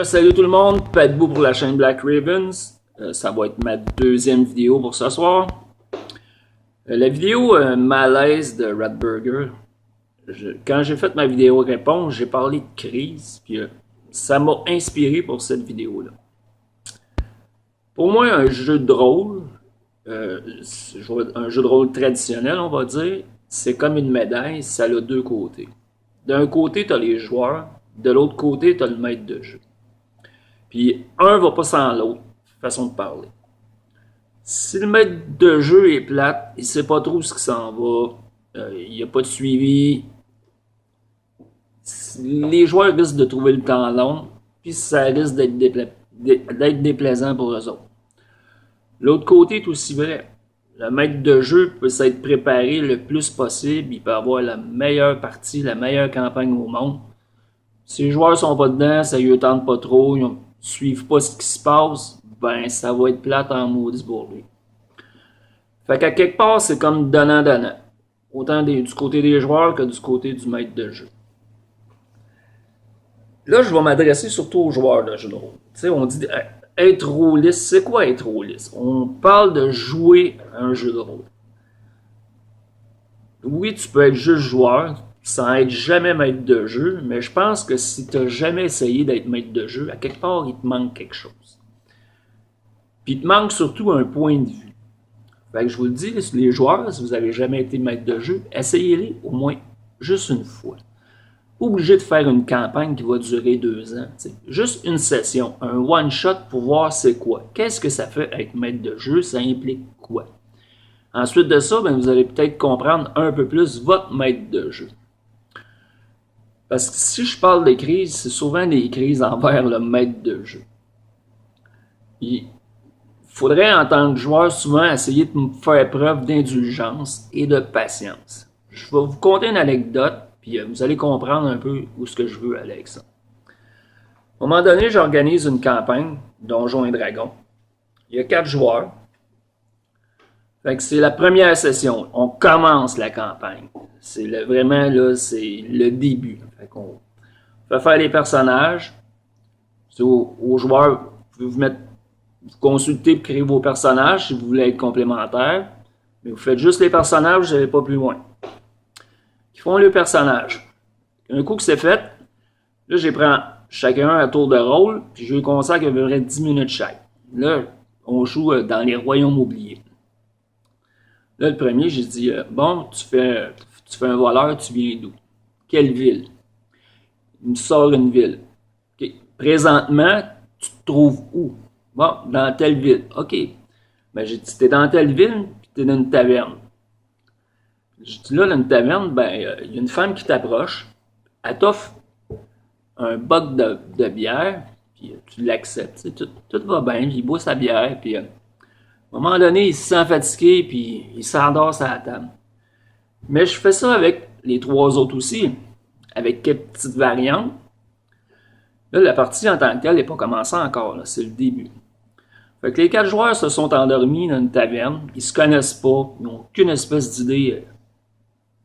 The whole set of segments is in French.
Salut tout le monde, pas debout pour la chaîne Black Ravens. Ça va être ma deuxième vidéo pour ce soir. La vidéo malaise de Ratburger. Quand j'ai fait ma vidéo réponse, j'ai parlé de crise, puis ça m'a inspiré pour cette vidéo-là. Pour moi, un jeu de rôle, un jeu de rôle traditionnel, on va dire, c'est comme une médaille, ça a deux côtés. D'un côté, tu as les joueurs, de l'autre côté, tu as le maître de jeu. Puis un va pas sans l'autre, façon de parler. Si le maître de jeu est plate, il sait pas trop ce qui s'en va, il n'y a pas de suivi, les joueurs risquent de trouver le temps long, puis ça risque d'être déplaisant pour eux autres. L'autre côté est aussi vrai. Le maître de jeu peut s'être préparé le plus possible, il peut avoir la meilleure partie, la meilleure campagne au monde. Si les joueurs sont pas dedans, ça lui tente pas trop, ils suivent pas ce qui se passe, ben ça va être plate en maudit pour lui. Fait qu'à quelque part, c'est comme donnant-donnant. Autant du côté des joueurs que du côté du maître de jeu. Là, je vais m'adresser surtout aux joueurs de jeu de rôle. Tu sais, on dit être rôliste, c'est quoi être rôliste? On parle de jouer un jeu de rôle. Oui, tu peux être juste joueur, sans être jamais maître de jeu, mais je pense que si tu n'as jamais essayé d'être maître de jeu, à quelque part, il te manque quelque chose. Puis il te manque surtout un point de vue. Fait que je vous le dis, les joueurs, si vous n'avez jamais été maître de jeu, essayez-les au moins juste une fois. Obligé de faire une campagne qui va durer 2 ans. T'sais. Juste une session, un one-shot pour voir c'est quoi. Qu'est-ce que ça fait être maître de jeu? Ça implique quoi? Ensuite de ça, ben, vous allez peut-être comprendre un peu plus votre maître de jeu. Parce que si je parle de crise, c'est souvent des crises envers le maître de jeu. Il faudrait, en tant que joueur, souvent essayer de me faire preuve d'indulgence et de patience. Je vais vous conter une anecdote, puis vous allez comprendre un peu où ce que je veux aller avec ça. À un moment donné, j'organise une campagne, Donjons et Dragons. Il y a 4 joueurs. Fait que c'est la première session. On commence la campagne. C'est vraiment là, c'est le début. Fait qu'on fait faire les personnages. Aux joueurs, vous pouvez vous consulter pour créer vos personnages si vous voulez être complémentaires. Mais vous faites juste les personnages, vous n'allez pas plus loin. Ils font le personnage. Un coup que c'est fait, là, je prends chacun à tour de rôle, puis je les consacre à peu près 10 minutes chaque. Là, on joue dans les royaumes oubliés. Là, le premier, j'ai dit, bon, tu fais un voleur, tu viens d'où? Quelle ville? Il me sort une ville. Okay. Présentement, tu te trouves où? Bon, dans telle ville. OK. Ben, j'ai dit, t'es dans telle ville, puis t'es dans une taverne. J'ai dit, là, dans une taverne, ben, y a une femme qui t'approche, elle t'offre un boc de bière, puis tu l'acceptes. Tout va bien, puis il boit sa bière, puis à un moment donné, il se sent fatigué, puis il s'endort sur la table. Mais je fais ça avec les 3 autres aussi, avec quelques petites variantes. Là, la partie en tant que telle n'est pas commencée encore, c'est le début. Fait que les 4 joueurs se sont endormis dans une taverne, ils se connaissent pas, ils n'ont aucune espèce d'idée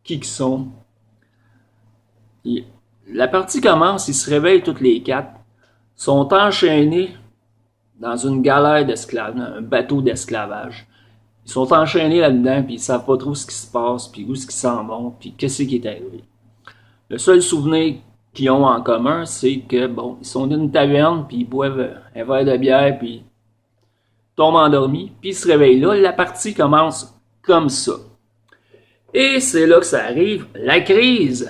qui ils sont. Et la partie commence, ils se réveillent toutes les 4, sont enchaînés dans une galère d'esclaves, un bateau d'esclavage. Ils sont enchaînés là-dedans, puis ils savent pas trop ce qui se passe, puis où est-ce qu'ils s'en vont, puis qu'est-ce qui est arrivé. Le seul souvenir qu'ils ont en commun, c'est que, bon, ils sont dans une taverne, puis ils boivent un verre de bière, puis ils tombent endormis, puis ils se réveillent là. La partie commence comme ça. Et c'est là que ça arrive, la crise.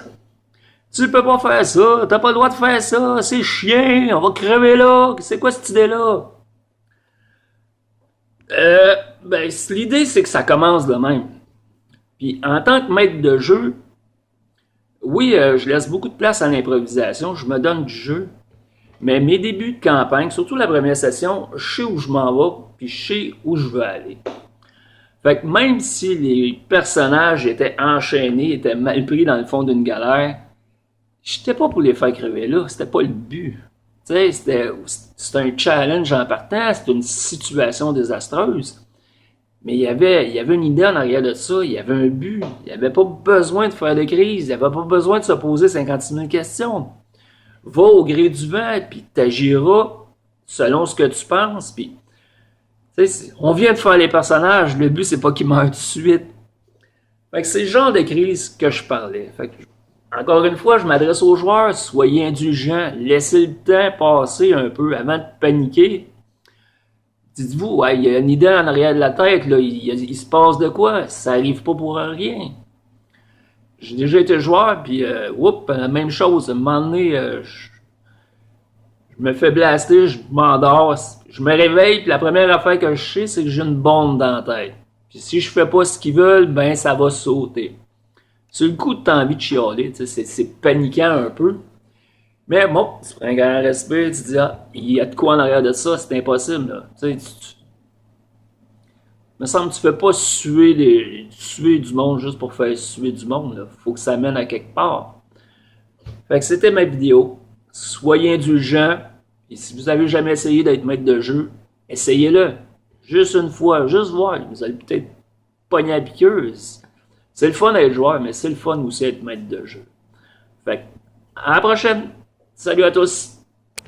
Tu peux pas faire ça, t'as pas le droit de faire ça, c'est chien, on va crever là, c'est quoi cette idée-là? Ben, l'idée, c'est que ça commence de même. Puis, en tant que maître de jeu, oui, je laisse beaucoup de place à l'improvisation, je me donne du jeu, mais mes débuts de campagne, surtout la première session, je sais où je m'en vais, puis je sais où je veux aller. Fait que même si les personnages étaient enchaînés, étaient mal pris dans le fond d'une galère, j'étais pas pour les faire crever là, c'était pas le but. Tu sais, c'était un challenge en partant, c'était une situation désastreuse. Mais il y avait une idée en arrière de ça, il y avait un but. Il n'y avait pas besoin de faire de crise, il n'y avait pas besoin de se poser 56 000 questions. va au gré du vent, puis t'agiras selon ce que tu penses, puis on vient de faire les personnages, le but c'est pas qu'ils meurent tout de suite. Fait que c'est le genre de crise que je parlais. Fait que, encore une fois, je m'adresse aux joueurs, soyez indulgents, laissez le temps passer un peu avant de paniquer. Dites-vous, ouais, il y a une idée en arrière de la tête, là, il se passe de quoi? Ça arrive pas pour rien. J'ai déjà été joueur, puis la même chose. À un moment donné, je me fais blaster, je m'endors, je me réveille, puis la première affaire que je sais, c'est que j'ai une bombe dans la tête. Puis si je fais pas ce qu'ils veulent, ben ça va sauter. Sur le coup, t'as envie de chialer, c'est paniquant un peu. Mais bon, tu prends un grand respect, tu te dis, ah, il y a de quoi en arrière de ça, c'est impossible, là. Me semble que tu fais pas suer du monde juste pour faire suer du monde, là. Faut que ça mène à quelque part. Fait que c'était ma vidéo. Soyez indulgents. Et si vous avez jamais essayé d'être maître de jeu, essayez-le. Juste une fois, juste voir. Vous allez peut-être pogner à piqueuse. C'est le fun d'être joueur, mais c'est le fun aussi d'être maître de jeu. Fait que, à la prochaine. Salut à tous.